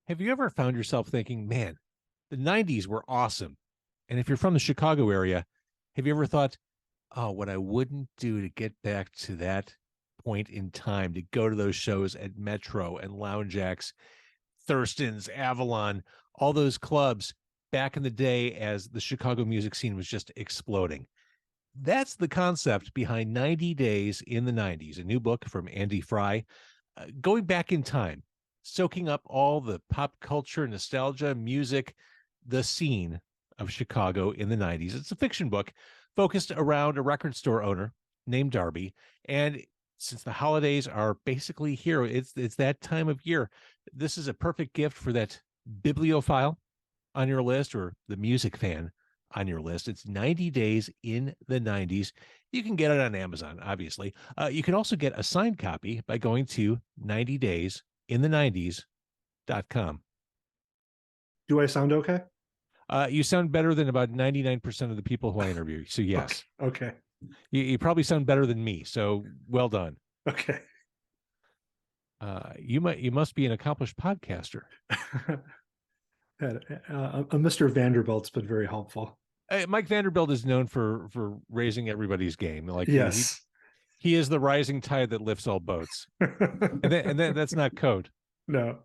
Have you ever found yourself thinking, man, the 90s were awesome? And if you're from the Chicago area, have you ever thought, oh, what I wouldn't do to get back to that point in time, to go to those shows at Metro and Lounge Acts, Thurston's, Avalon, all those clubs back in the day as the Chicago music scene was just exploding? That's the concept behind 90 Days in the 90s, a new book from Andy Fry, going back in time, soaking up all the pop culture, nostalgia, music, the scene of Chicago in the 90s. It's a fiction book focused around a record store owner named Darby. And since the holidays are basically here, it's that time of year. This is a perfect gift for that bibliophile on your list or the music fan on your list. It's 90 Days in the 90s. You can get it on Amazon, obviously. You can also get a signed copy by going to 90daysinthe90s.com. Do I sound okay? You sound better than about 99% of the people who I interview. So yes. Okay. You probably sound better than me. So well done. Okay. You must be an accomplished podcaster. Mr. Vanderbilt's been very helpful. Mike Vanderbilt is known for raising everybody's game. Like yes, he is the rising tide that lifts all boats. and that's not code. No.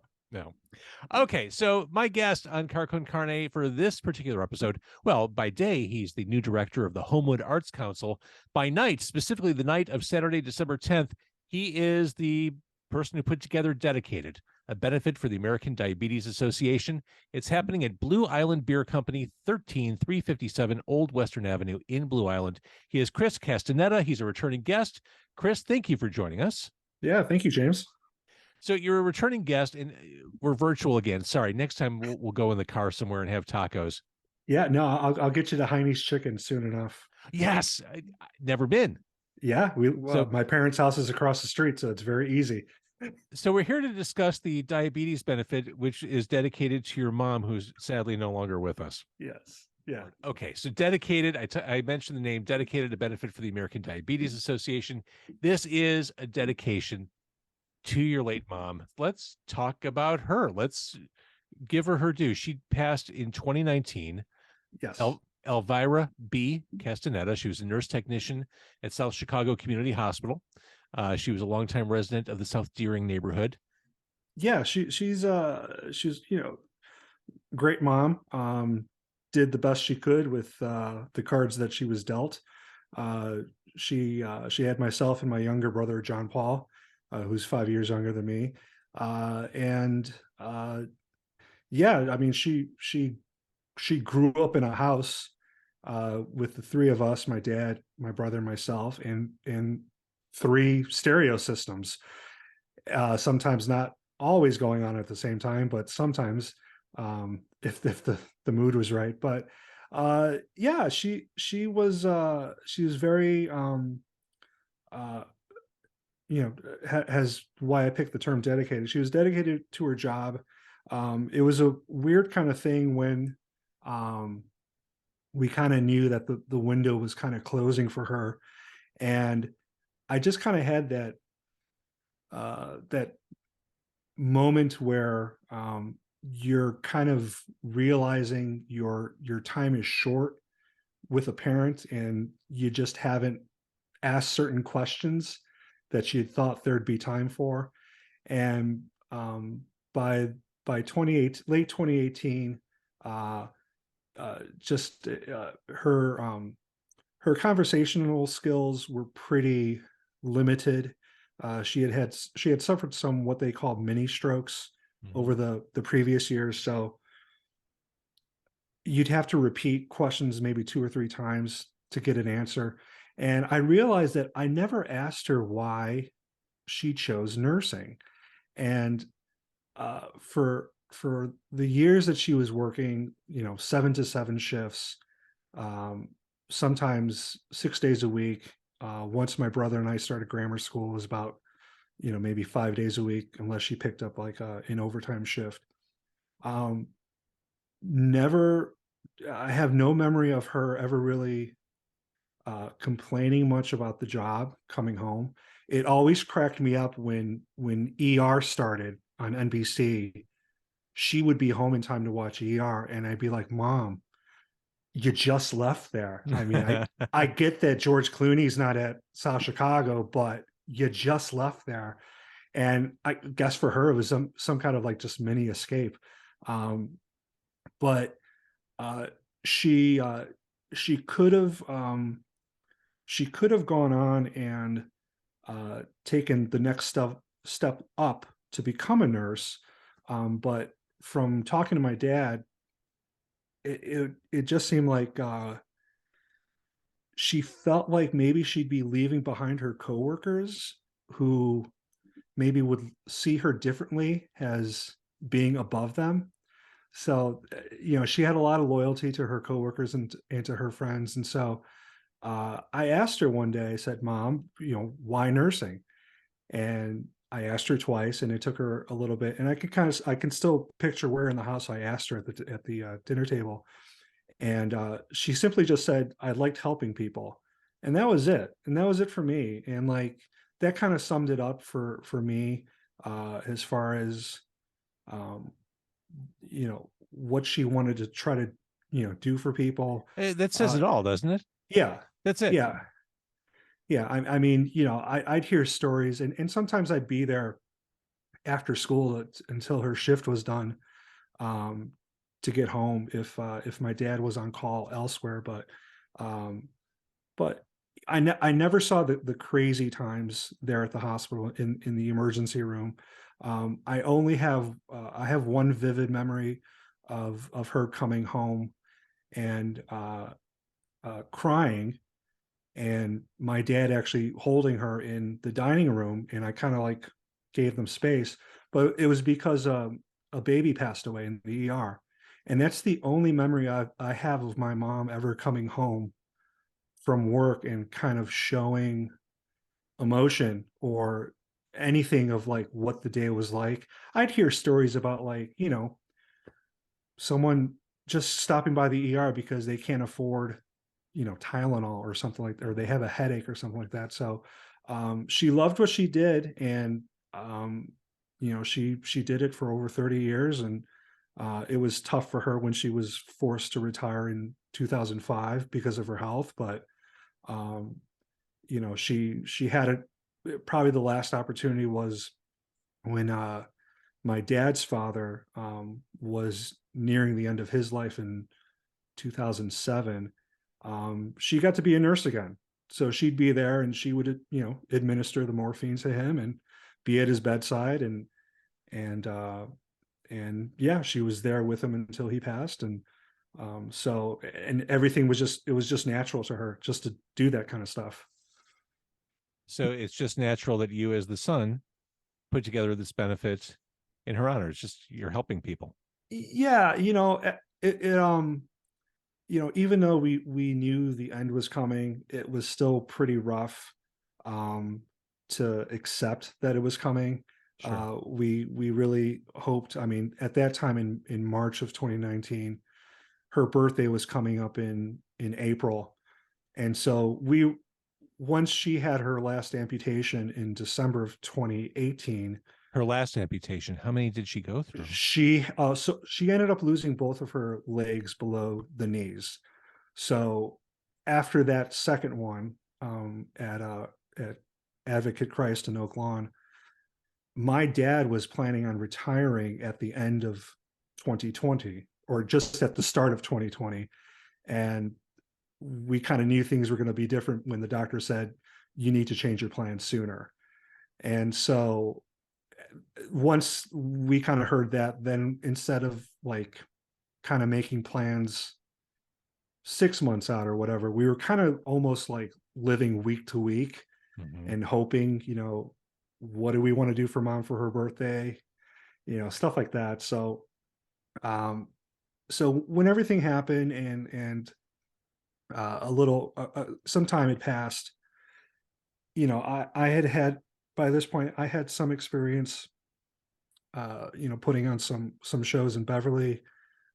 Okay, so my guest on Car Con Carne for this particular episode, well, by day, he's the new director of the Homewood Arts Council. By night, specifically the night of Saturday, December 10th, he is the person who put together Dedicated, a benefit for the American Diabetes Association. It's happening at Blue Island Beer Company, 13357 Old Western Avenue in Blue Island. He is Chris Castaneda. He's a returning guest. Chris, thank you for joining us. Yeah, thank you, James. So you're a returning guest, and we're virtual again. Sorry, next time we'll go in the car somewhere and have tacos. Yeah, no, I'll get you to Heine's Chicken soon enough. Yes, never been. Yeah, my parents' house is across the street, so it's very easy. So we're here to discuss the diabetes benefit, which is dedicated to your mom, who's sadly no longer with us. Yes. Yeah. Okay, so Dedicated, I mentioned the name, Dedicated, a benefit for the American Diabetes Association. This is a dedication to your late mom. Let's talk about her. Let's give her due. She passed in 2019. Yes. Elvira B. Castaneda. She was a nurse technician at South Chicago Community Hospital. She was a longtime resident of the South Deering neighborhood. Yeah, she's great mom. Did the best she could with the cards that she was dealt. She had myself and my younger brother John Paul, who's 5 years younger than me, yeah, I mean she grew up in a house with the three of us, my dad, my brother, and myself, and 3 stereo systems. Sometimes not always going on at the same time, but sometimes if the mood was right. But yeah, she was very has why I picked the term dedicated. She was dedicated to her job. It was a weird kind of thing when we kind of knew that the window was kind of closing for her, and I just kind of had that moment where you're kind of realizing your time is short with a parent, and you just haven't asked certain questions that you thought there'd be time for. And by late 2018, her conversational skills were pretty limited. She had suffered some what they call mini strokes over the previous years, so you'd have to repeat questions maybe 2 or 3 times to get an answer. And I realized that I never asked her why she chose nursing. And for the years that she was working, 7 to 7 shifts, sometimes 6 days a week. Once my brother and I started grammar school, it was about, maybe 5 days a week, unless she picked up like an overtime shift. I have no memory of her ever really complaining much about the job coming home. It always cracked me up when ER started on NBC, she would be home in time to watch ER, and I'd be like, Mom, you just left there. I mean, I get that George Clooney's not at South Chicago, but you just left there. And I guess for her it was some kind of like just mini escape. But uh she she could have she could have gone on and taken the next step up to become a nurse. But from talking to my dad, it just seemed like she felt like maybe she'd be leaving behind her coworkers who maybe would see her differently as being above them. So, she had a lot of loyalty to her coworkers and to her friends. And so I asked her one day, I said, Mom, why nursing? And I asked her twice, and it took her a little bit. And I can still picture where in the house I asked her at the dinner table. And she simply just said, I liked helping people. And that was it. And that was it for me. And like, that kind of summed it up for me, as far as, um, what she wanted to try to, do for people. That says Uh, it all, doesn't it? yeah. That's it. Yeah. Yeah. I mean, I'd hear stories, and sometimes I'd be there after school until her shift was done, um, to get home if my dad was on call elsewhere. Um, but I never saw the crazy times there at the hospital in the emergency room. I have one vivid memory of her coming home and crying, and my dad actually holding her in the dining room, and I kind of like gave them space, but it was because a baby passed away in the ER. And that's the only memory I have of my mom ever coming home from work and kind of showing emotion or anything of like what the day was like. I'd hear stories about like, someone just stopping by the ER because they can't afford, Tylenol or something like that, or they have a headache or something like that. So she loved what she did, and um, she did it for over 30 years, and it was tough for her when she was forced to retire in 2005 because of her health. But um, she had it. Probably the last opportunity was when my dad's father was nearing the end of his life in 2007. She got to be a nurse again, so she'd be there and she would, administer the morphine to him and be at his bedside, and and yeah, she was there with him until he passed. And so, and everything was just, it was just natural to her just to do that kind of stuff. So it's just natural that you, as the son, put together this benefit in her honor. It's just you're helping people. Yeah, even though we knew the end was coming, it was still pretty rough um to accept that it was coming. Sure. We really hoped, I mean, at that time in March of 2019, her birthday was coming up in April. And so we once she had her last amputation in December of 2018, Her last amputation, how many did she go through? she ended up losing both of her legs below the knees. So after that second one, at Advocate Christ in Oak Lawn, my dad was planning on retiring at the end of 2020, or just at the start of 2020. And we kind of knew things were going to be different when the doctor said, you need to change your plan sooner. And so once we kind of heard that, then instead of like kind of making plans 6 months out or whatever, we were kind of almost like living week to week Mm-hmm. and hoping, what do we want to do for mom for her birthday, stuff like that. Um, so when everything happened, and a little, some time had passed, I had by this point, I had some experience, putting on some shows in Beverly.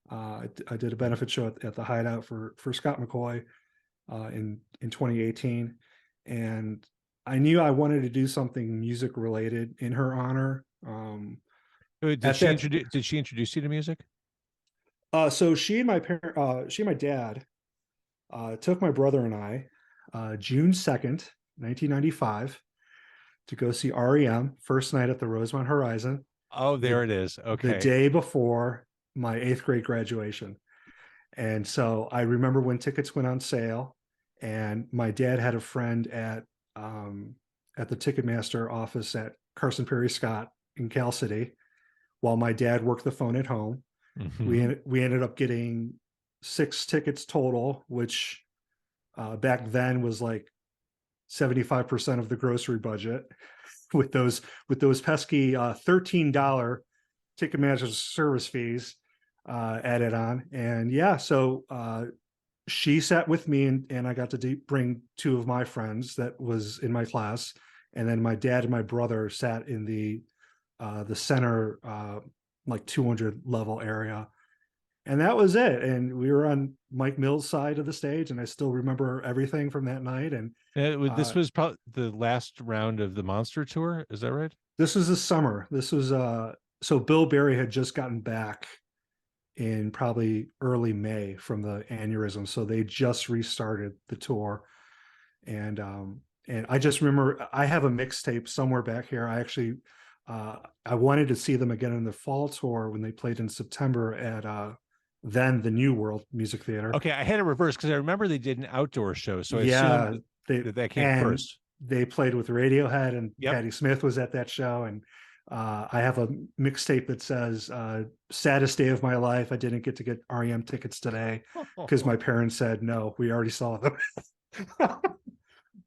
I did a benefit show at the Hideout for Scott McCoy in 2018, and I knew I wanted to do something music related in her honor. Did At she that, introduce? Did she introduce you to music? so she and my dad took my brother and I June 2nd, 1995, to go see REM first night at the Rosemont Horizon, Oh, the there it is. the Okay. day before my eighth grade graduation. And so I remember when tickets went on sale, and my dad had a friend um, at the Ticketmaster office at Carson Perry Scott in Cal City, while my dad worked the phone at home. Hmm. We ended up getting 6 tickets total, which back then was like 75% of the grocery budget, with those pesky $13 Ticketmaster service fees added on. And yeah, so she sat with me, and I got to bring 2 of my friends that was in my class, and then my dad and my brother sat in the center like 200 level area, and that was it. And we were on Mike Mills' side of the stage, and I still remember everything from that night. And This uh, was probably the last round of the Monster Tour. Is that right? this was the summer. This was so Bill Berry had just gotten back in probably early May from the aneurysm, so they just restarted the tour. And I just remember I have a mixtape somewhere back here. I wanted to see them again in the fall tour when they played in September at then the New World Music Theater. Okay, I had it reversed because I remember they did an outdoor show, so I assumed Yeah, they that came and first. they played with Radiohead, and Yep. Patti Smith was at that show. And I have a mixtape that says "Saddest Day of My Life." I didn't get to get REM tickets today because my parents said no, we already saw them.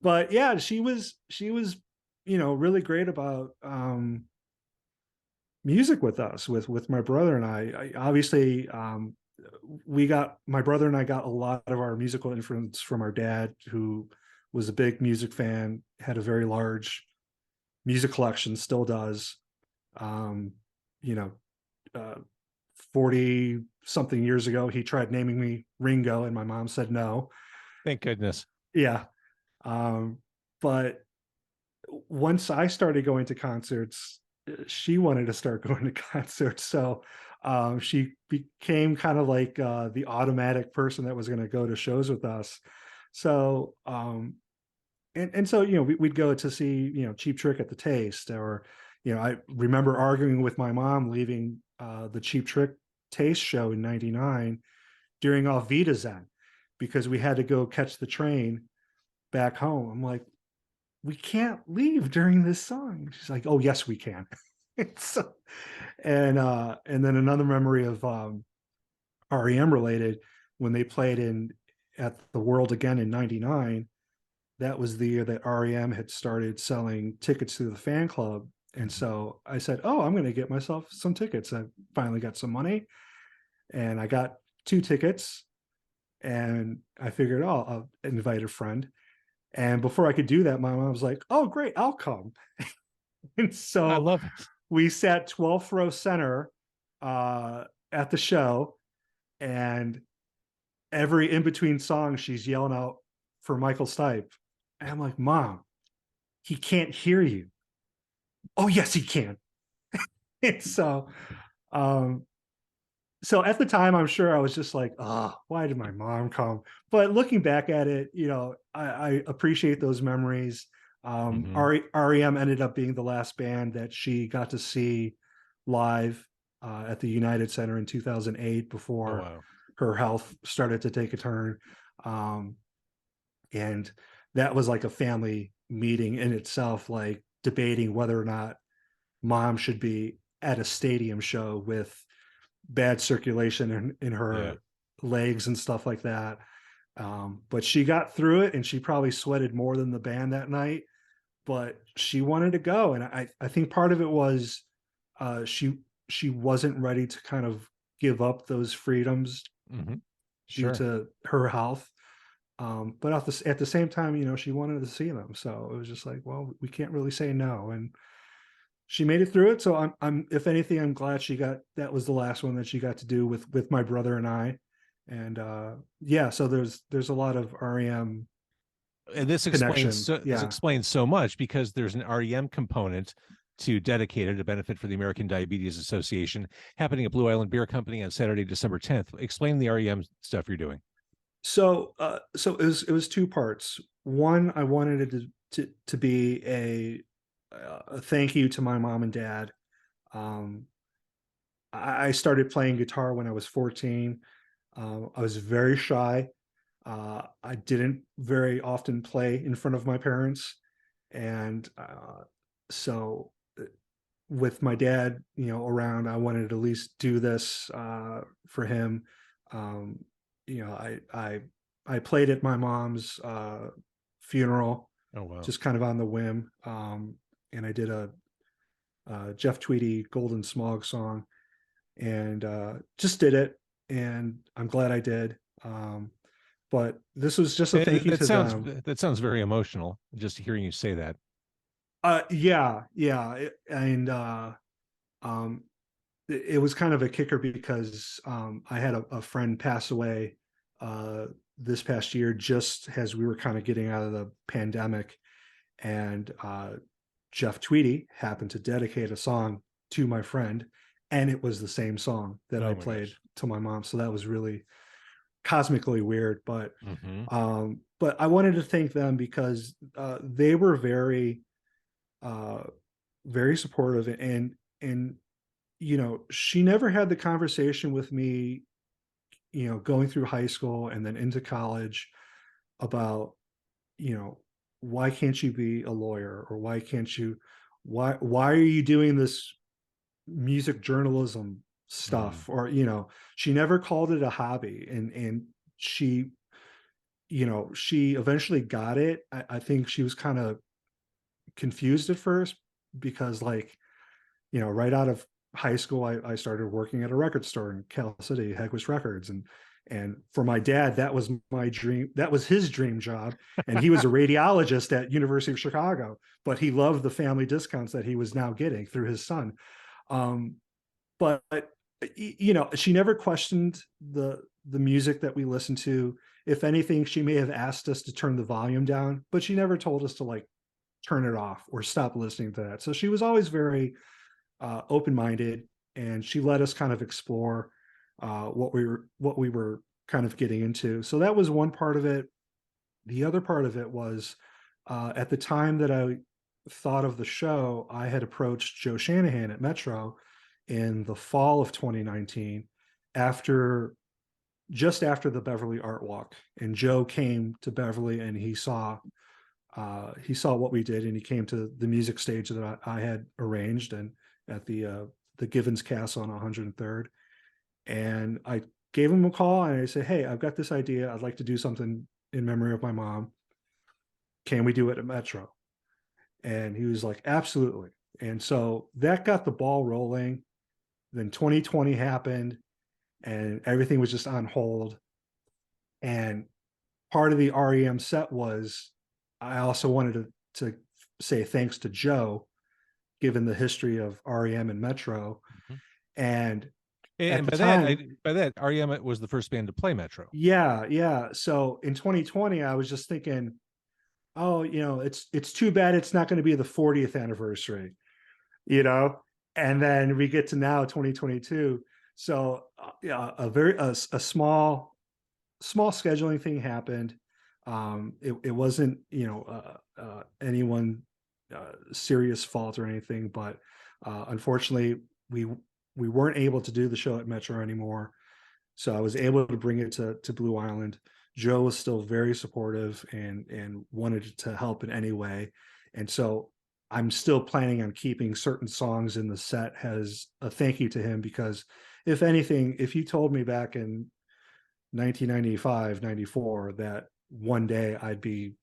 But yeah, she was really great about music with us, with my brother and I obviously we got my brother and I got a lot of our musical influence from our dad, who was a big music fan, had a very large music collection, still does. um you know uh 40 something years ago he tried naming me Ringo, and my mom said no. Thank goodness. Yeah. But once I started going to concerts, she wanted to start going to concerts. So she became kind of like the automatic person that was going to go to shows with us. So and so we'd go to see Cheap Trick at the Taste, or I remember arguing with my mom leaving the Cheap Trick Taste show in '99 during Auf Wiedersehen, because we had to go catch the train back home. I'm like, we can't leave during this song. She's like, oh yes, we can. So, and then another memory of REM related, when they played in at the World again in '99. That was the year that REM had started selling tickets through the fan club. And Mhm. so I said, oh, I'm going to get myself some tickets. I finally got some money, and I got 2 tickets, and I figured, oh, I'll invite a friend. And before I could do that, my mom was like, oh, great, I'll come. And I so love it. we sat 12th row center uh, at the show, and every in between song, she's yelling out for Michael Stipe. And I'm like, Mom, he can't hear you. Oh, yes, he can. And um, so at the time, I'm sure I was just like, oh, why did my mom come? But looking back at it, I appreciate those memories. Hmm. REM ended up being the last band that she got to see live at the United Center in 2008, Oh before wow. her health started to take a turn. Um, and that was like a family meeting in itself, like debating whether or not mom should be at a stadium show with bad circulation in Yeah. her legs and stuff like that. But she got through it, and she probably sweated more than the band that night, but she wanted to go. And I think part of it was she wasn't ready to kind of give up those freedoms Hmm. due Sure. to her health. But at the same time, she wanted to see them. So it was just like, well, we can't really say no. And she made it through it. So I'm if anything, I'm glad that was the last one that she got to do with my brother and I. And yeah, so there's a lot of REM And connection. this Yeah. explains so much because there's an REM component, to dedicate it, a benefit for the American Diabetes Association, happening at Blue Island Beer Company on Saturday, December 10th. Explain the REM stuff you're doing. So it was two parts. One, I wanted it to be a thank you to my mom and dad. Um, I started playing guitar when I was 14. I was very shy. I didn't very often play in front of my parents, and so with my dad, around, I wanted to at least do this for him. Um, I played at my mom's funeral, Oh, wow. just kind of on the whim, and I did a Jeff Tweedy Golden Smog song, and just did it, and I'm glad I did. But this was just a thank you That to sounds them. that sounds very emotional. Just hearing you say that. Yeah, and um, it was kind of a kicker because I had a friend pass away uh, this past year, just as we were kind of getting out of the pandemic, and Jeff Tweedy happened to dedicate a song to my friend, and it was the same song that I Oh my played gosh. to my mom. So that was really cosmically weird, Mm-hmm. but I wanted to thank them because they were uh, very supportive, and she never had the conversation with me, going through high school and then into college about, you know, why can't you be a lawyer, or why are you doing this music journalism Mm. stuff, or she never called it a hobby, and she she eventually got it. I think she was kind of confused at first because, like, right out of high school, I started working at a record store in Cal City, Hegwis Records, and for my dad, that was my dream. That was his dream job, and he was a radiologist at University of Chicago. But he loved the family discounts that he was now getting through his son. Um, but she never questioned the music that we listened to. If anything, she may have asked us to turn the volume down, but she never told us to, like, turn it off or stop listening to that. So she was always very open-minded, and she let us kind of explore what we were kind of getting into. So that was one part of it. The other part of it was, at the time that I thought of the show, I had approached Joe Shanahan at Metro in the fall of 2019, after just after the Beverly Art Walk, and Joe came to Beverly, and he saw what we did, and he came to the music stage that I had arranged, and at the Givens Castle on 103rd. And I gave him a call, and I said, "Hey, I've got this idea. I'd like to do something in memory of my mom. Can we do it at Metro?" And he was like, "Absolutely." And so that got the ball rolling. Then 2020 happened, and everything was just on hold. And part of the REM set was, I also wanted to say thanks to Joe, given the history of REM and Metro. Mhm. And at And the time, by that, REM was the first band to play Metro. yeah. So in 2020, I was just thinking, oh, it's too bad it's not going to be the 40th anniversary, you know. And then we get to now 2022. So yeah, a small scheduling thing happened. It wasn't, anyone serious fault or anything, but unfortunately, we we weren't able to do the show at Metro anymore. So I was able to bring it to Blue Island. Joe was still very supportive, and wanted to help in any way, and so I'm still planning on keeping certain songs in the set as a thank you to him, because if anything, if you told me back in 1995, 94, that one day I'd be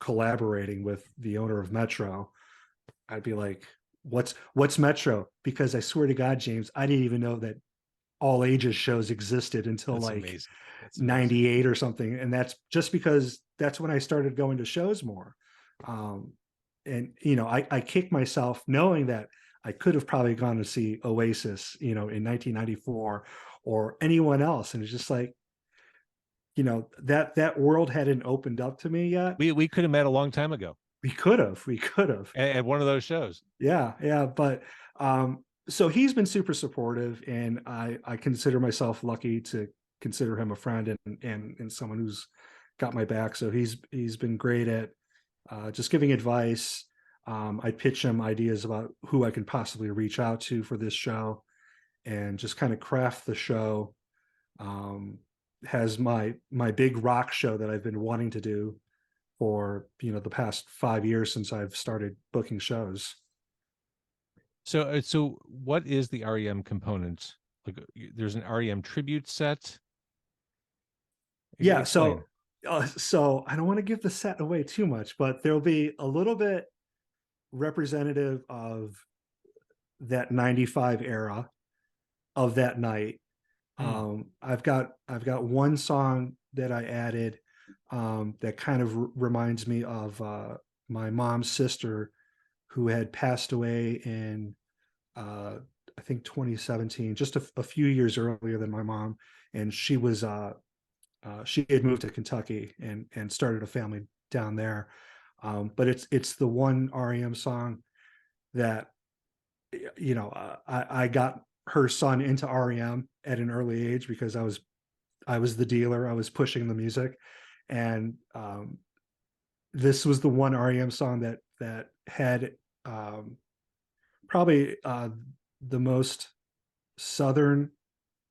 collaborating with the owner of Metro, I'd be like, what's Metro? Because I swear to God, James, I didn't even know that all ages shows existed until That's like amazing. That's amazing. 98 or something. And that's just because that's when I started going to shows more. Um, and I kick myself knowing that I could have probably gone to see Oasis, in 1994, or anyone else. And it's just like, that world hadn't opened up to me yet. We could have met a long time ago. We could have. at one of those shows. Yeah, yeah. But so he's been super supportive, and I consider myself lucky to consider him a friend and someone who's got my back. So he's been great at just giving advice. I pitch him ideas about who I can possibly reach out to for this show, and just kind of craft the show. Um, has my big rock show that I've been wanting to do for the past 5 years since I've started booking shows. So what is the REM component? Like, there's an REM tribute set. Yeah, Explain. so I don't want to give the set away too much, but there'll be a little bit representative of that 95 era of that night. Hmm. I've got one song that I added that kind of reminds me of my mom's sister who had passed away in uh, I think 2017, just a few years earlier than my mom, and she had moved to Kentucky and started a family down there. But it's the one REM song that I got her son into REM at an early age because I was the dealer. I was pushing the music, and this was the one REM song that had um, probably the most southern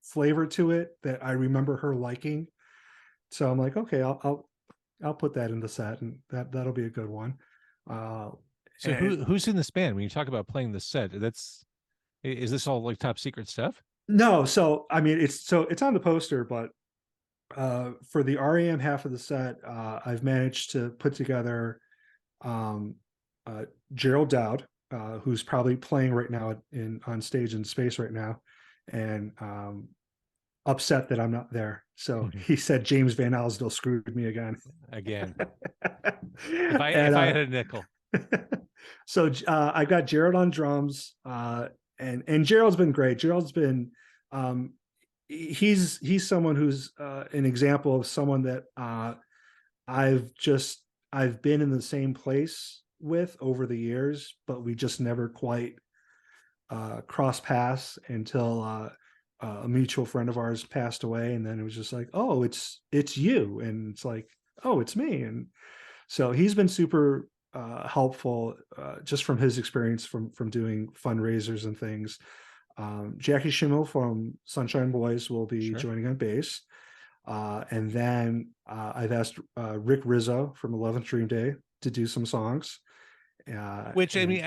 flavor to it that I remember her liking. So I'm like, okay, I'll put that in the set, and that'll be a good one. Uh, So and who's in this band? When you talk about playing the set, is this all like top secret stuff? no, so I mean, it's on the poster, but for the REM half of the set, I've managed to put together um, uh, Gerald Dowd, who's probably playing right now in on stage in space right now, and upset that I'm not there. So he said James Van Alsdale screwed me again. Again, if I And if I had a nickel. so I got Jared on drums, and Gerald's been great. Gerald's been um, he's someone who's an example of someone that I've just I've been in the same place with over the years, but we just never quite cross paths until a mutual friend of ours passed away, and then it was just like, oh, it's you, and it's like, oh, it's me, and so he's been super helpful just from his experience from doing fundraisers and things. Jackie Schimmel from Sunshine Boys will be Sure. joining on bass. And then I've asked Rick Rizzo from 11th Dream Day to do some songs. Which, I And mean,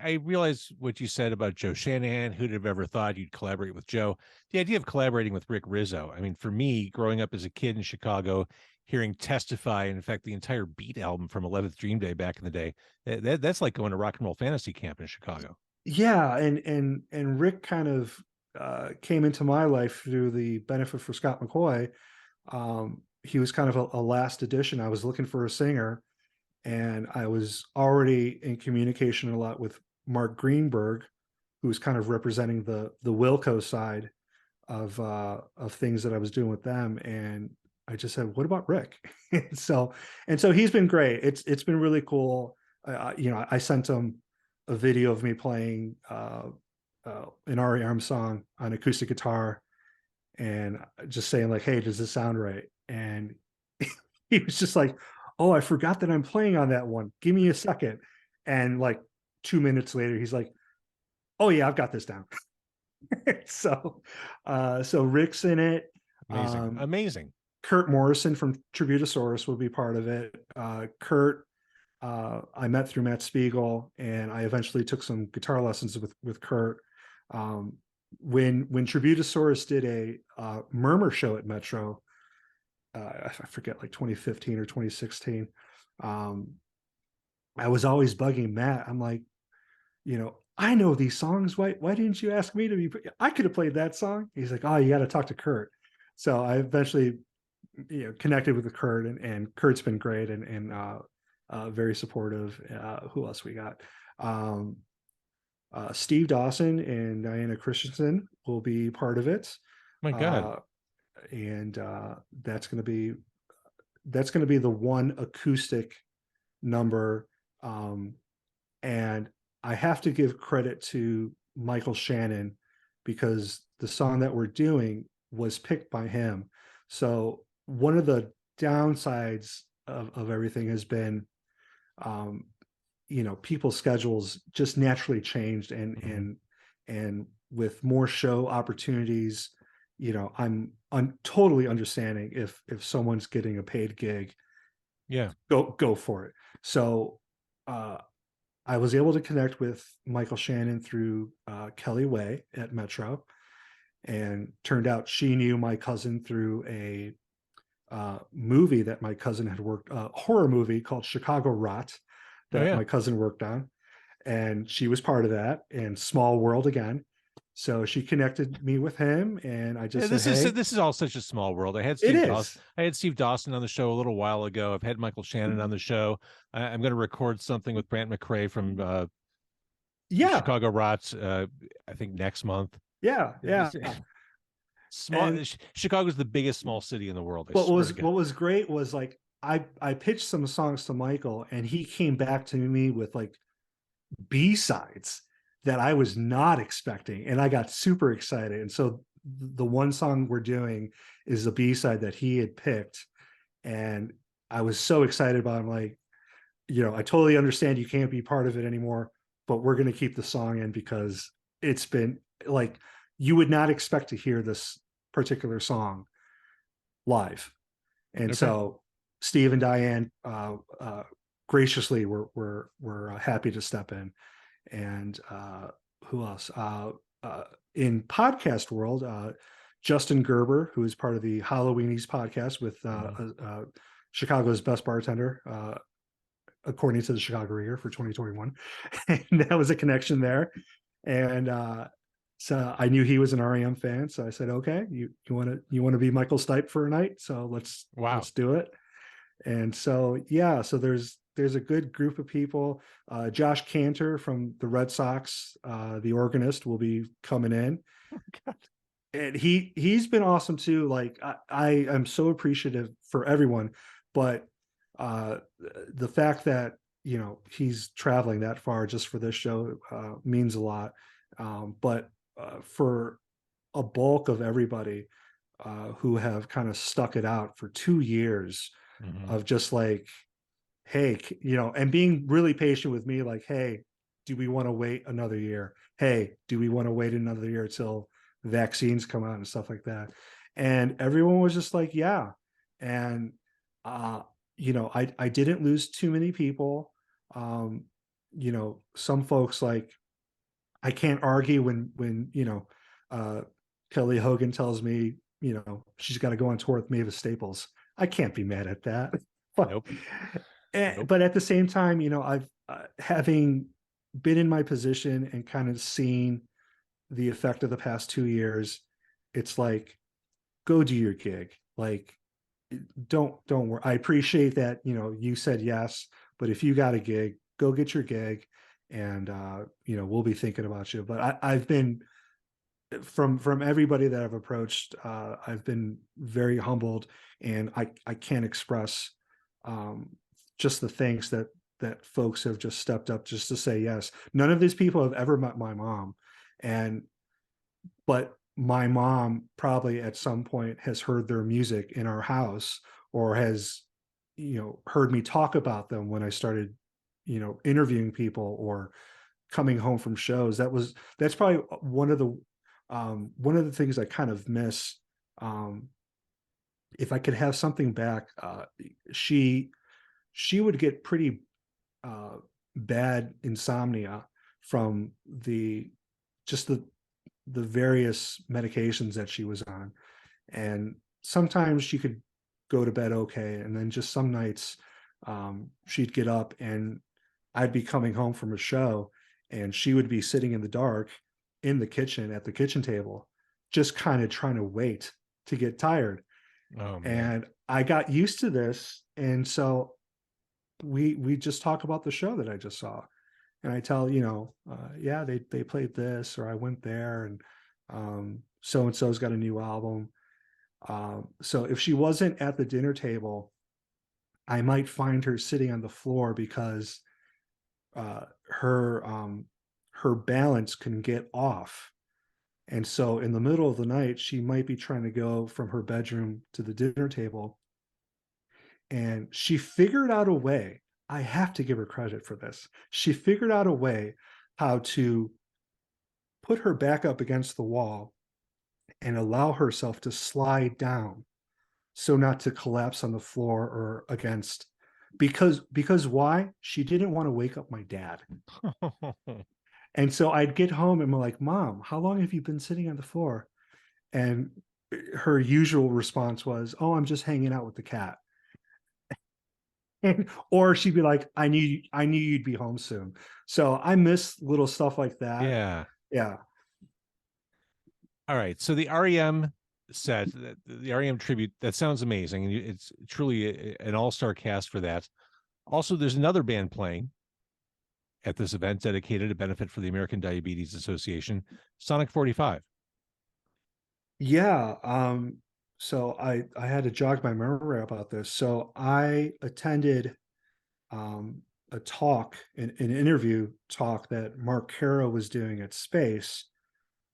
I realize what you said about Joe Shanahan. Who'd have ever thought you'd collaborate with Joe? The idea of collaborating with Rick Rizzo. I mean, for me, growing up as a kid in Chicago, hearing Testify, and in fact, the entire Beat album from 11th Dream Day back in the day, that's like going to rock and roll fantasy camp in Chicago. yeah, and Rick kind of came into my life through the benefit for Scott McCoy. He was kind of a last addition. I was looking for a singer, and I was already in communication a lot with Mark Greenberg, who was kind of representing the Wilco side of things that I was doing with them. And I just said, "What about Rick?" so and so he's been great. It's been really cool. I sent him a video of me playing an R.E.M song on acoustic guitar, and just saying like, "Hey, does this sound right?" And he was just like, "Oh, I forgot that I'm playing on that one. Give me a second." And like 2 minutes later, he's like, "Oh yeah, I've got this down." So Rick's in it. Amazing, Um, amazing. Kurt Morrison from Tributosaurus will be part of it. Kurt, I met through Matt Spiegel, and I eventually took some guitar lessons with Kurt. Um, when Tributosaurus did a Murmur show at Metro, I forget, like 2015 or 2016. Um, I was always bugging Matt. I'm like, I know these songs. Why didn't you ask me to be? I could have played that song. He's like, oh, you got to talk to Kurt. So I eventually, connected with Kurt, and Kurt's been great and very supportive. Who else we got? Um, Steve Dawson and Diana Christensen will be part of it, My God. uh, and that's going to be the one acoustic number. Um, and I have to give credit to Michael Shannon because the song that we're doing was picked by him. So one of the downsides of everything has been, um, people's schedules just naturally changed, Mhm. and with more show opportunities, I'm totally understanding if someone's getting a paid gig, Yeah. go for it. So uh, I was able to connect with Michael Shannon through Kelly Way at Metro, and turned out she knew my cousin through a movie that my cousin had worked, a horror movie called Chicago Rot Oh that yeah. my cousin worked on, and she was part of that. And small world again. So she connected me with him, and I Yeah, just said, "Hey, this is all such a small world. it is, I had Steve Dawson on the show a little while ago. I've had Michael Shannon on the show. I'm going to record something with Brant McRae from yeah, Chicago Rots. I think next month. yeah, yeah." Small And Chicago's the biggest small city in the world. I what swear to was God. what was great was like I pitched some songs to Michael, and he came back to me with like B-sides that I was not expecting, and I got super excited. And so the one song we're doing is a B-side that he had picked, and I was so excited about it. I'm like, I totally understand you can't be part of it anymore, but we're going to keep the song in because it's been like you would not expect to hear this particular song live. And Okay. so Steve and Diane graciously were happy to step in. And who else? In podcast world, Justin Gerber, who is part of the Halloweenies podcast with Mhm. Chicago's best bartender, according to the Chicago Reader for 2021. And that was a connection there. And so I knew he was an R.E.M fan, so I said, "Okay, you want to be Michael Stipe for a night? So Wow. let's do it." And so yeah, so there's a good group of people. Josh Cantor from the Red Sox, the organist, will be coming in, and he's been awesome too. Like I am so appreciative for everyone, but uh, the fact that he's traveling that far just for this show means a lot. But for a bulk of everybody who have kind of stuck it out for 2 years Mhm. of just like, hey, and being really patient with me, like, hey, do we want to wait another year? Hey, do we want to wait another year till vaccines come out and stuff like that? And everyone was just like, yeah. And uh, I didn't lose too many people. Um, some folks, like, I can't argue when uh Kelly Hogan tells me, she's got to go on tour with Mavis Staples. I can't be mad at that. But Nope. Nope. but at the same time, I've having been in my position and kind of seen the effect of the past 2 years, it's like, go do your gig. Like, don't worry. I appreciate that, you said yes, but if you got a gig, go get your gig, and we'll be thinking about you. But I've been, from everybody that I've approached, I've been very humbled, and I can't express um, just the thanks that folks have just stepped up just to say yes. None of these people have ever met my mom, and but my mom probably at some point has heard their music in our house, or has heard me talk about them when I started interviewing people or coming home from shows. That's probably one of the things I kind of miss. Um, if I could have something back, she she would get pretty uh, bad insomnia from just the various medications that she was on, and sometimes she could go to bed okay, and then just some nights she'd get up, and I'd be coming home from a show, and she would be sitting in the dark in the kitchen at the kitchen table, just kind of trying to wait to get tired. Oh man. And I got used to this, and so we just talk about the show that I just saw, and I tell, yeah, they played this, or I went there, and so and so's got a new album. So if she wasn't at the dinner table, I might find her sitting on the floor because her balance can get off. And so in the middle of the night, she might be trying to go from her bedroom to the dinner table. And she figured out a way. I have to give her credit for this. She figured out a way how to put her back up against the wall and allow herself to slide down so not to collapse on the floor or against, because why? She didn't want to wake up my dad. And so I'd get home and I'm like, Mom, how long have you been sitting on the floor? And her usual response was, oh, I'm just hanging out with the cat. Or she'd be like, I knew you'd be home soon. So I miss little stuff like that. Yeah. Yeah. All right. So the REM set, the REM tribute, that sounds amazing. And it's truly an all-star cast for that. Also, there's another band playing at this event dedicated to benefit for the American Diabetes Association, Sonic 45. Yeah. So I had to jog my memory about this. So I attended a talk, an interview talk that Mark Caro was doing at Space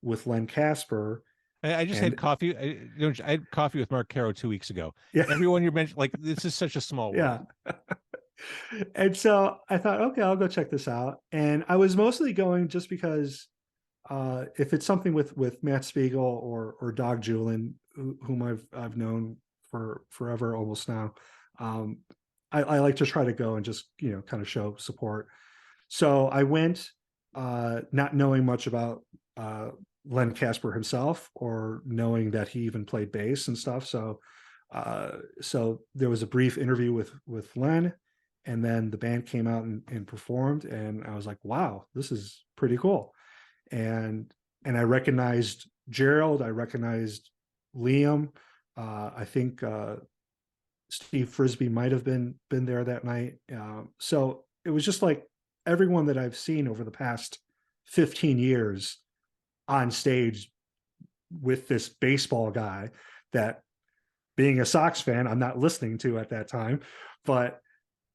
with Len Kasper. I just had And coffee. I had coffee with Mark Caro 2 weeks ago. yeah, Everyone you mentioned, like, this is such a small world. yeah. And so I thought, okay, I'll go check this out. And I was mostly going just because if it's something with Matt Spiegel or Dog Julin, whom I've known for forever almost now, um, I like to try to go and just kind of show support. So I went not knowing much about Len Kasper himself or knowing that he even played bass and stuff. So there was a brief interview with Len, and then the band came out and performed, and I was like, wow, this is pretty cool. And I recognized Gerald, I recognized Liam. I think Steve Frisbee might have been there that night. So it was just like everyone that I've seen over the past 15 years on stage with this baseball guy that, being a Sox fan, I'm not listening to at that time, but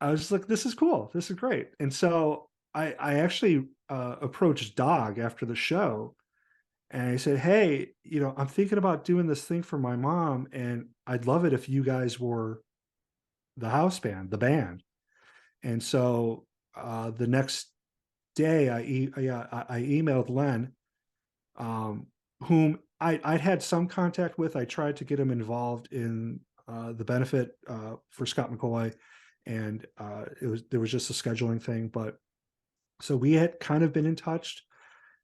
I was like, this is cool. This is great. And so I actually approached Dog after the show and I said, hey, I'm thinking about doing this thing for my mom, and I'd love it if you guys were the house band, the band. And so the next day, I emailed Len, whom I'd had some contact with. I tried to get him involved in the benefit for Scott McCoy, and there was just a scheduling thing. But so we had kind of been in touch,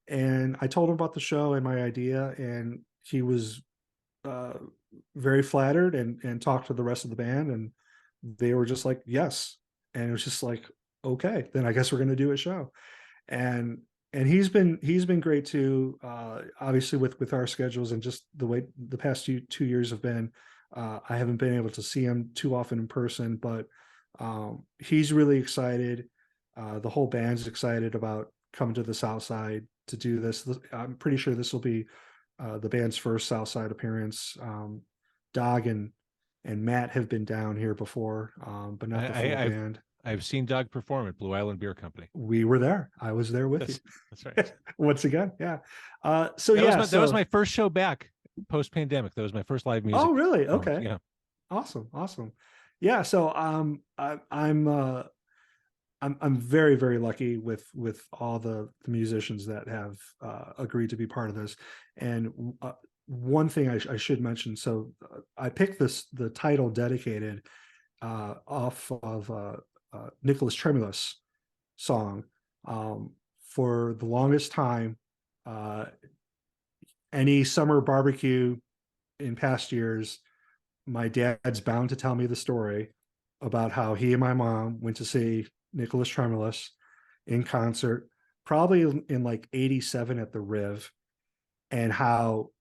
and I told him about the show and my idea, and he was uh, very flattered and talked to the rest of the band, and they were just like, yes. And it was just like, okay, then I guess we're going to do a show. And he's been great too. Obviously with our schedules and just the way the past 2 years have been, I haven't been able to see him too often in person, but he's really excited. The whole band's excited about coming to the South Side to do this. I'm pretty sure this will be the band's first South Side appearance. Dog and Matt have been down here before, but not the full band. I've seen Doug perform at Blue Island Beer Company. We were there. I was there with you. That's right. Once again, yeah. That was my first show back post pandemic. That was my first live music. Oh, really? Okay. Yeah. Awesome. Yeah. So I'm very, very lucky with all the musicians that have agreed to be part of this. And one thing I should mention. So I picked the title Dedicated off of Nicholas Tremulous song. For the longest time, any summer barbecue in past years, my dad's bound to tell me the story about how he and my mom went to see Nicholas Tremulous in concert, probably in like 87 at the Riv, and how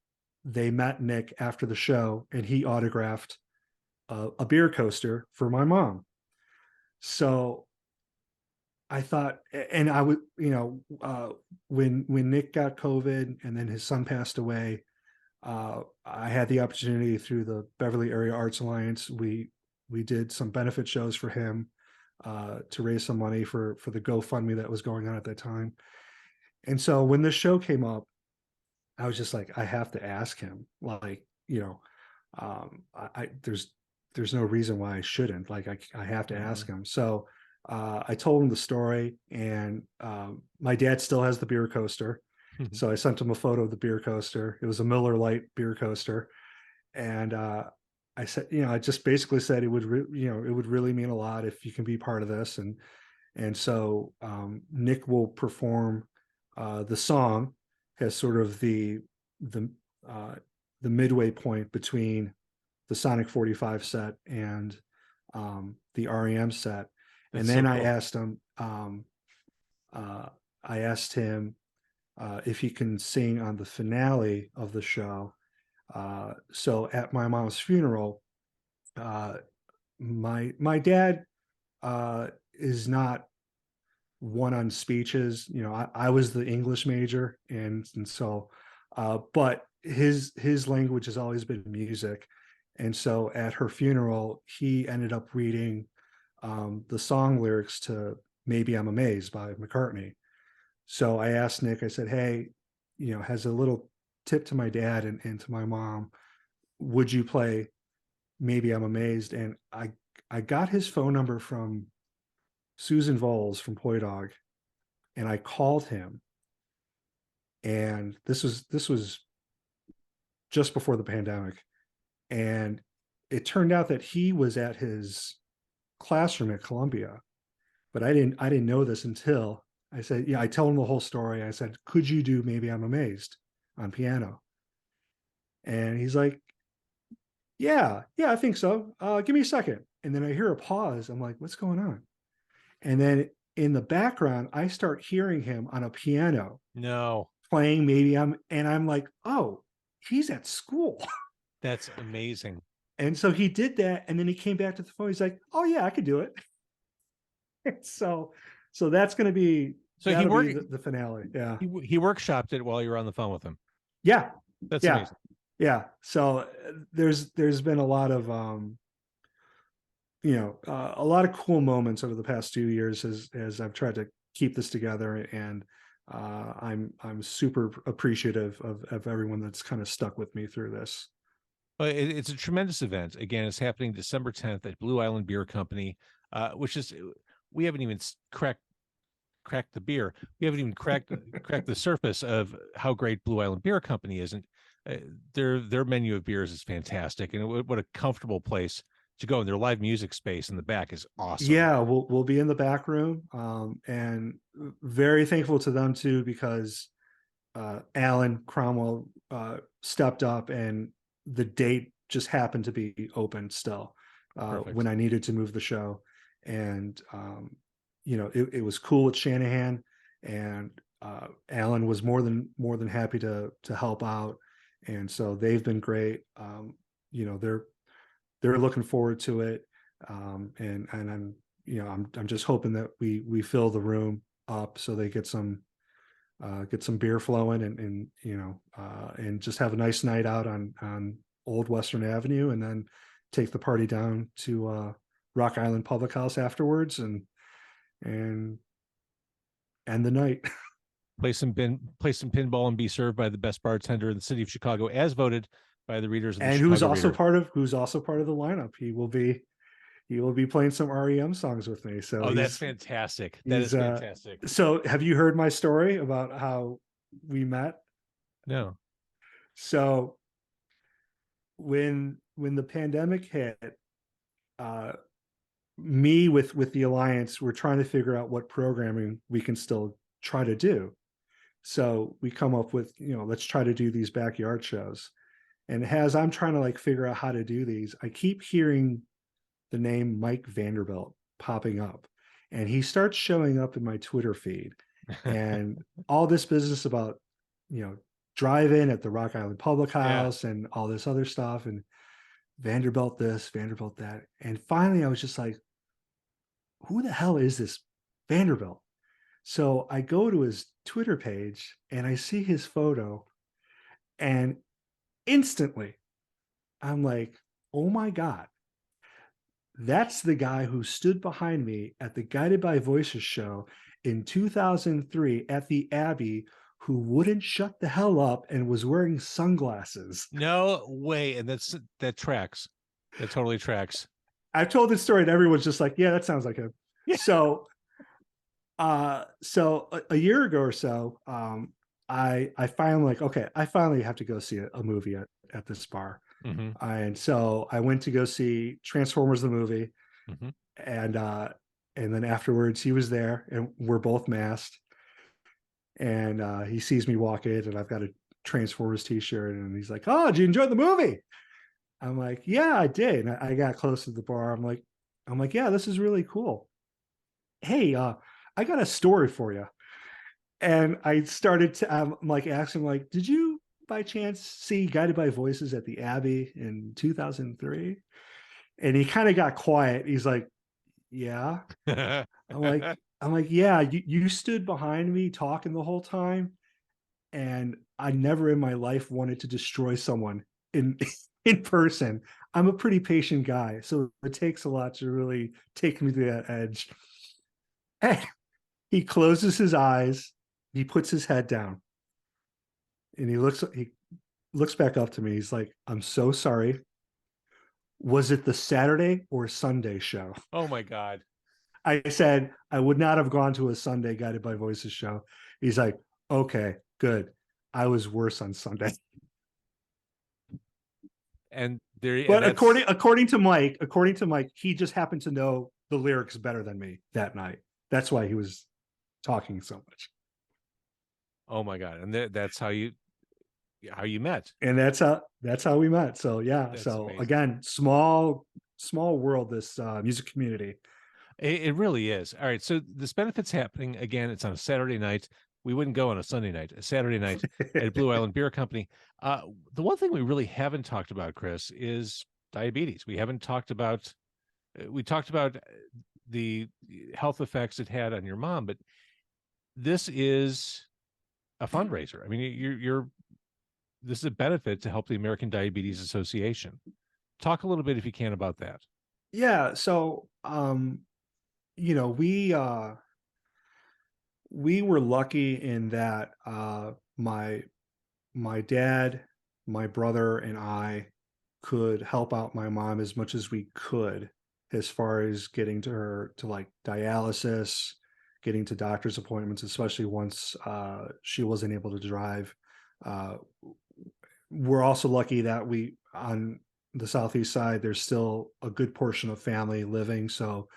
they met Nick after the show and he autographed a beer coaster for my mom. So I thought, and I would, when Nick got COVID and then his son passed away, I had the opportunity through the Beverly Area Arts Alliance. We did some benefit shows for him. to raise some money for the GoFundMe that was going on at that time. And so when this show came up, I was just like, I have to ask him, like, there's no reason why I shouldn't. Like, I have to ask him. So I told him the story, and my dad still has the beer coaster. So I sent him a photo of the beer coaster. It was a Miller Lite beer coaster. And I said, I just basically said it would, it would really mean a lot if you can be part of this. And so Nick will perform the song as sort of the uh, the midway point between the Sonic 45 set and the R.E.M set. That's And so then cool. I asked him if he can sing on the finale of the show. So at my mom's funeral, uh, my dad is not one on speeches. I was the English major, and so, but his language has always been music, and so at her funeral, he ended up reading the song lyrics to "Maybe I'm Amazed" by McCartney. So I asked Nick. I said, "Hey, has a little tip to my dad and to my mom. Would you play Maybe I'm Amazed?" And I got his phone number from Susan Voles from Poi Dog, and I called him, and this was just before the pandemic, and it turned out that he was at his classroom at Columbia, but I didn't know this until I said, yeah, I told him the whole story. I said, could you do Maybe I'm Amazed on piano? And he's like, yeah, I think so. Give me a second. And then I hear a pause. I'm like, what's going on? And then in the background, I start hearing him on a piano No, playing and I'm like, oh, he's at school. that's amazing. And so he did that. And then he came back to the phone. He's like, oh yeah, I could do it. so, so So he that'll be worked. the finale. Yeah. He workshopped it while you were on the phone with him. Yeah. That's Yeah. amazing. Yeah. So there's been a lot of, a lot of cool moments over the past 2 years as I've tried to keep this together, and I'm super appreciative of everyone that's kind of stuck with me through this. But it's a tremendous event. Again, it's happening December 10th at Blue Island Beer Company, which is we haven't even cracked the beer. We haven't even cracked the surface of how great Blue Island Beer Company is, and uh, their menu of beers is fantastic, and what a comfortable place to go. And their live music space in the back is awesome. Yeah, we'll be in the back room, and very thankful to them too, because Alan Cromwell stepped up, and the date just happened to be open still when Perfect. I needed to move the show. And it was cool with Shanahan, and Alan was more than happy to help out, and so they've been great. They're looking forward to it, and I'm just hoping that we fill the room up so they get some beer flowing, and just have a nice night out on Old Western Avenue, and then take the party down to Rock Island Public House afterwards, and end the night. Play some pinball and be served by the best bartender in the city of Chicago, as voted by the readers of the And Chicago Reader. who's also part of the lineup. He will be playing some R.E.M songs with me. So Oh, that's fantastic. That he's is fantastic. so have you heard my story about how we met? No. So when the pandemic hit, uh, me with the Alliance, we're trying to figure out what programming we can still try to do. So we come up with, let's try to do these backyard shows. And as I'm trying to like figure out how to do these, I keep hearing the name Mike Vanderbilt popping up, and he starts showing up in my Twitter feed, and all this business about, drive in at the Rock Island Public Yeah. House and all this other stuff, and Vanderbilt this, Vanderbilt that. And finally I was just like, who the hell is this Vanderbilt? So I go to his Twitter page and I see his photo, and instantly I'm like, oh my God, That's the guy who stood behind me at the Guided by Voices show in 2003 at the Abbey, who wouldn't shut the hell up and was wearing sunglasses. No way. And that tracks. That totally tracks. I've told this story and everyone's just like, yeah, that sounds like him. Yeah. So a year ago or so, I finally like, okay, I finally have to go see a movie at this bar. Mm-hmm. And so I went to go see Transformers the movie, Mm-hmm. and then afterwards he was there, and we're both masked, and he sees me walk in, and I've got a Transformers t-shirt, and he's like, "Oh, did you enjoy the movie?" I'm like, "Yeah, I did." And I got close to the bar. I'm like, "Yeah, this is really cool. Hey, I got a story for you." And I started to, I'm like asking, like, "Did you by chance see Guided by Voices at the Abbey in 2003?" And he kind of got quiet. He's like, "Yeah." I'm like, "Yeah, you stood behind me talking the whole time, and I never in my life wanted to destroy someone in in person. I'm a pretty patient guy, so it takes a lot to really take me to that edge." And he closes his eyes, he puts his head down, and he looks back up to me. He's like, "I'm so sorry. Was it the Saturday or Sunday show?" Oh my God. I said, "I would not have gone to a Sunday Guided by Voices show." He's like, "Okay, good. I was worse on Sunday." And there, and But that's, according to Mike, he just happened to know the lyrics better than me that night. That's why he was talking so much. oh my God. And that's how you met. And that's how we met. So yeah. That's So amazing. again, small world, this music community. It really is. All right. So this benefit's happening again. It's on a Saturday night. We wouldn't go on a Sunday night, a Saturday night at Blue Island Beer Company. The one thing we really haven't talked about, Chris, is diabetes. We haven't talked about, we talked about the health effects it had on your mom, but this is a fundraiser. I mean, this is a benefit to help the American Diabetes Association. Talk a little bit, if you can, about that. Yeah. So you know, we were lucky in that my dad, my brother, and I could help out my mom as much as we could, as far as getting to her to like dialysis, getting to doctor's appointments, especially once she wasn't able to drive. Uh, we're also lucky that we on the southeast side, there's still a good portion of family living, so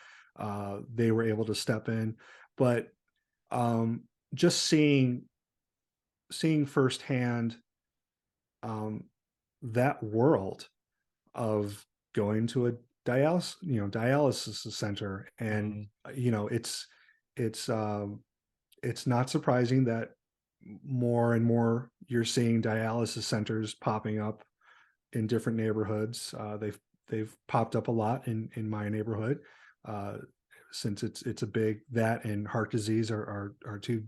they were able to step in. But um, just seeing firsthand um, that world of going to a dialysis center, and Mm, it's it's not surprising that more and more you're seeing dialysis centers popping up in different neighborhoods. They've popped up a lot in my neighborhood, uh, since it's a big, that and heart disease are two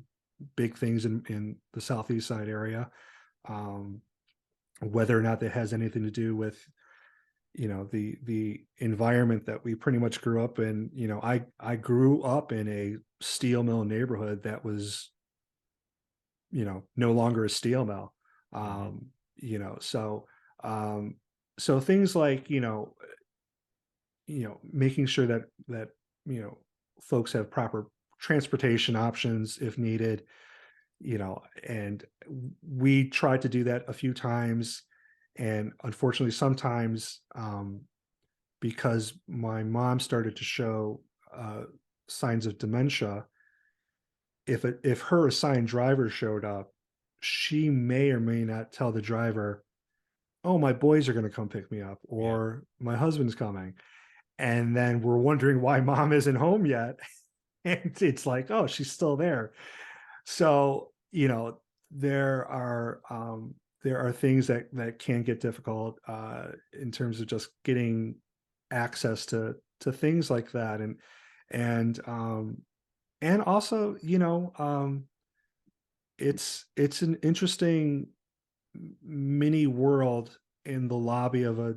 big things in the southeast side area. Um, whether or not that has anything to do with the environment that we pretty much grew up in. I grew up in a steel mill neighborhood that was no longer a steel mill. mhm, um you know so um so things like making sure that folks have proper transportation options if needed. And we tried to do that a few times, and unfortunately sometimes, because my mom started to show signs of dementia, if her assigned driver showed up, she may or may not tell the driver, "Oh, my boys are going to come pick me up," yeah. or "My husband's coming." And then we're wondering why mom isn't home yet. And it's like, "Oh, she's still there." So, there are things that can get difficult in terms of just getting access to things like that. And also, it's an interesting mini world in the lobby of a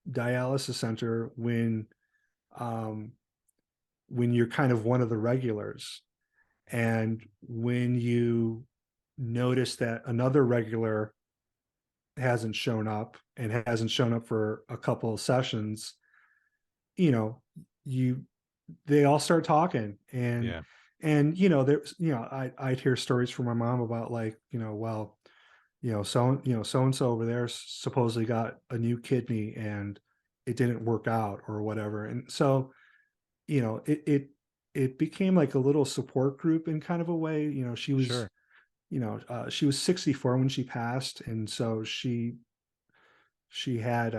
dialysis center when um, when you're kind of one of the regulars, and when you notice that another regular hasn't shown up and hasn't shown up for a couple of sessions, you know, you they all start talking. Yeah. And there's, I'd hear stories from my mom about, like, well, so and so over there supposedly got a new kidney and it didn't work out or whatever. And so, it became like a little support group in kind of a way. Sure. She was 64 when she passed, and so she had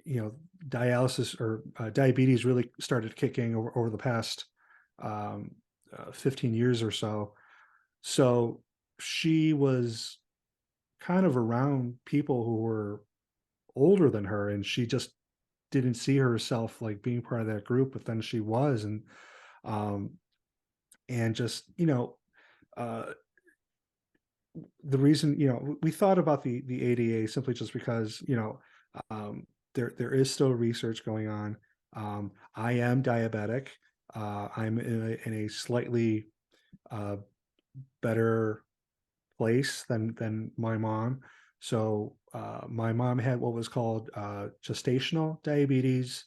you know dialysis, or diabetes really started kicking over the past um 15 years or so. So she was kind of around people who were older than her, and she just didn't see herself like being part of that group, but then she was. Um and just uh the reason, we thought about the ADA simply just because, there is still research going on. I am diabetic. I'm in a slightly uh, better place than my mom. So my mom had what was called gestational diabetes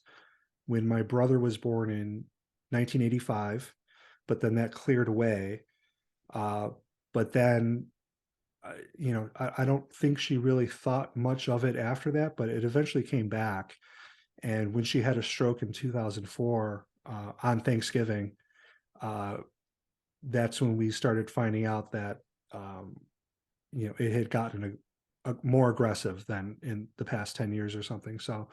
when my brother was born in 1985, but then that cleared away. Uh, but then I don't think she really thought much of it after that, but it eventually came back. And when she had a stroke in 2004 on Thanksgiving, uh, that's when we started finding out that it had gotten a more aggressive than in the past 10 years or something. So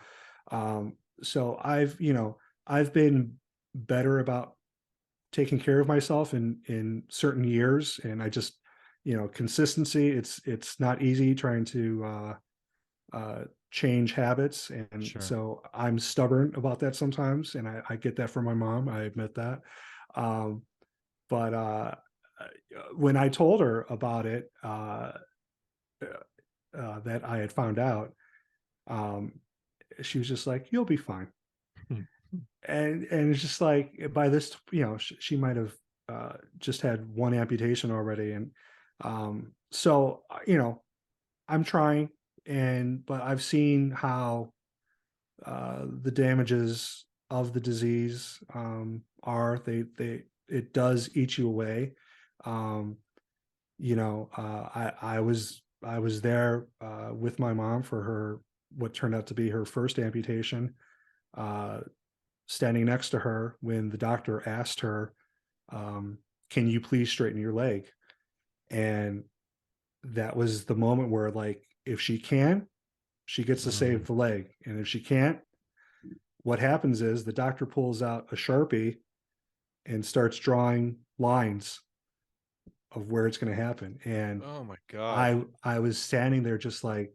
I've been better about taking care of myself in certain years, and I just, consistency. It's not easy trying to change habits, and Sure. so I'm stubborn about that sometimes, and I get that from my mom. I admit that. Um, but when I told her about it, that I had found out, um, she was just like, "You'll be fine." And it's just like, by this, she might have just had one amputation already, and so I'm trying, but I've seen how the damages of the disease are. It does eat you away. Um, I was there with my mom for her, what turned out to be her first amputation. Uh, Standing next to her when the doctor asked her, um, "Can you please straighten your leg?" And that was the moment where, like, if she can, she gets to save Mm, the leg, and if she can't, what happens is the doctor pulls out a Sharpie and starts drawing lines of where it's going to happen. And oh my God. I was standing there just like,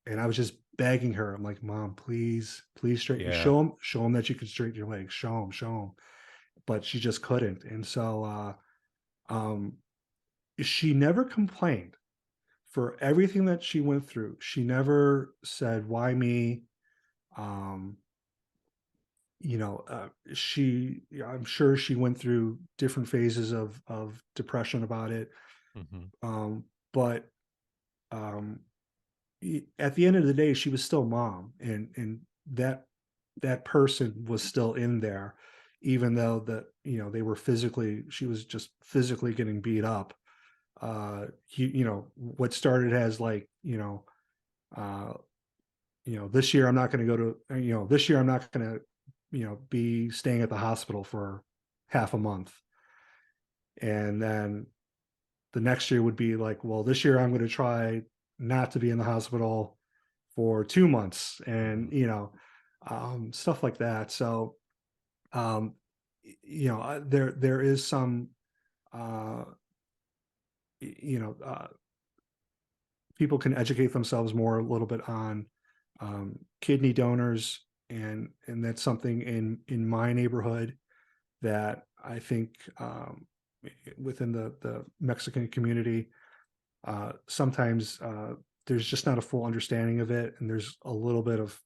and I was just begging her. I'm like, "Mom, please straighten. Yeah. Show him that you can straighten your legs. Show him." But she just couldn't. And so um, she never complained for everything that she went through. She never said, "Why me?" Um, I'm sure she went through different phases of depression about it. Hmm. Um, but um, at the end of the day, she was still mom, and that person was still in there, even though they were physically, she was just physically getting beat up. What started as, like, uh, this year I'm not going to go to, this year I'm not going to, be staying at the hospital for half a month. And then the next year would be like, well, this year I'm going to try not to be in the hospital for 2 months, Hmm. and stuff like that. So um, there is some, uh, y- you know, people can educate themselves more a little bit on kidney donors, and that's something in my neighborhood that I think, within the Mexican community, sometimes there's just not a full understanding of it, and there's a little bit of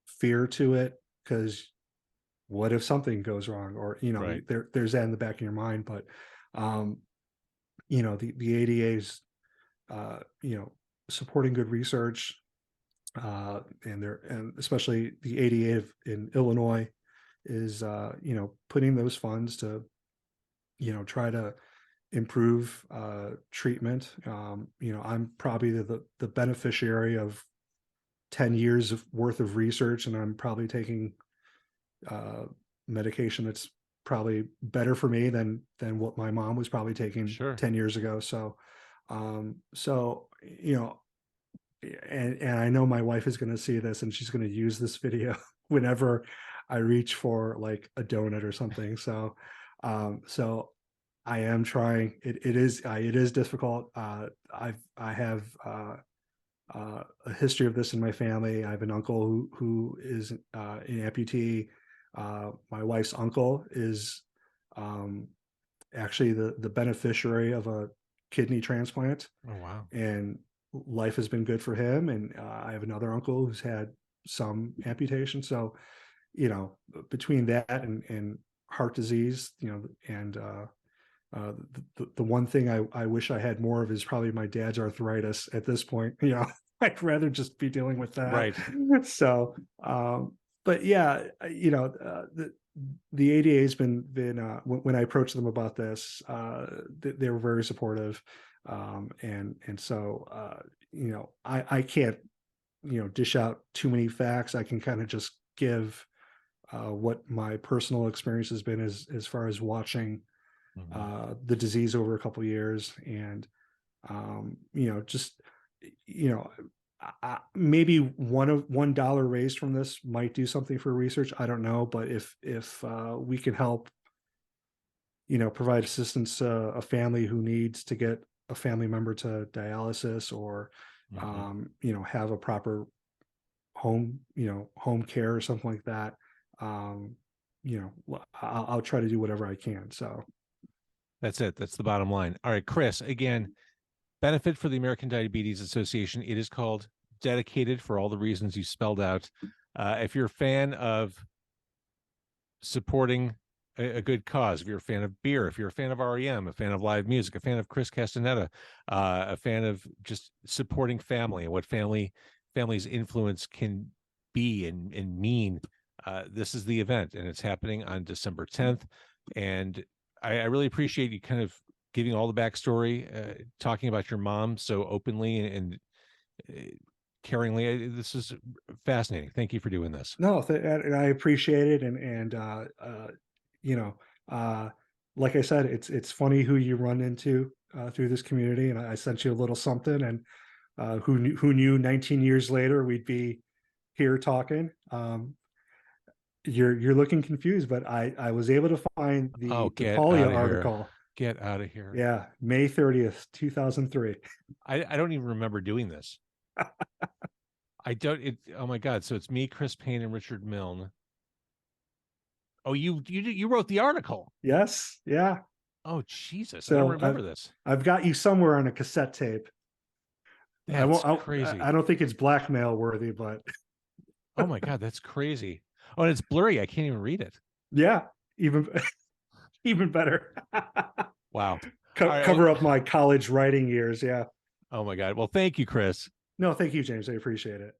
fear to it because what if something goes wrong? Or, Right. there's that in the back of your mind. But, um, the ADA's, supporting good research, and especially the ADA in Illinois is, putting those funds to, try to improve treatment. I'm probably the beneficiary of 10 years of worth of research, and I'm probably taking uh, medication that's probably better for me than what my mom was probably taking Sure. 10 years ago. So, so, and I know my wife is going to see this and she's going to use this video whenever I reach for like a donut or something. So, so I am trying. It is difficult. I have a history of this in my family. I have an uncle who is an amputee. My wife's uncle is um, actually the beneficiary of a kidney transplant, Oh, wow. and life has been good for him. And I have another uncle who's had some amputation. So, between that and heart disease, and the one thing I wish I had more of is probably my dad's arthritis at this point. I'd rather just be dealing with that. Right. So, but yeah, the ADA has been when I approached them about this, they were very supportive, and so I can't dish out too many facts. I can kind of just give what my personal experience has been as far as watching Mhm. the disease over a couple of years. And just you know maybe $1 raised from this might do something for research. I don't know, but if we can help provide assistance to a family who needs to get a family member to dialysis, or Mhm. have a proper home care or something like that, I'll try to do whatever I can. So That's it. That's the bottom line. All right, Chris, again, benefit for the American Diabetes Association. It is called Dedicated for all the reasons you spelled out. If you're a fan of supporting a good cause, if you're a fan of beer, if you're a fan of R.E.M, a fan of live music, a fan of Chris Castaneda, a fan of just supporting family and what family's influence can be and mean, this is the event, and it's happening on December 10th. And I really appreciate you kind of giving all the backstory, talking about your mom so openly and caringly. This is fascinating. Thank you for doing this. no, and I appreciate it. And you know, uh, like I said, it's funny who you run into through this community. And I sent you a little something, and who knew 19 years later we'd be here talking. You're looking confused, but I was able to find Oh, the get out polio of here. article. Get out of here. Yeah, May 30th, 2003. I don't even remember doing this. I don't it oh my god. So it's me, Chris Payne, and Richard Milne. Oh, you wrote the article. Yes, yeah. Oh Jesus. I don't So remember this. I've got you somewhere on a cassette tape. I That's won't. I crazy. don't think it's blackmail worthy, but Oh my god, that's crazy. Oh, and it's blurry. I can't even read it. yeah, even even better. Wow. All right. Well, Cover up my college writing years. Yeah. oh my god. Well, thank you, Chris. No, thank you, James. I appreciate it.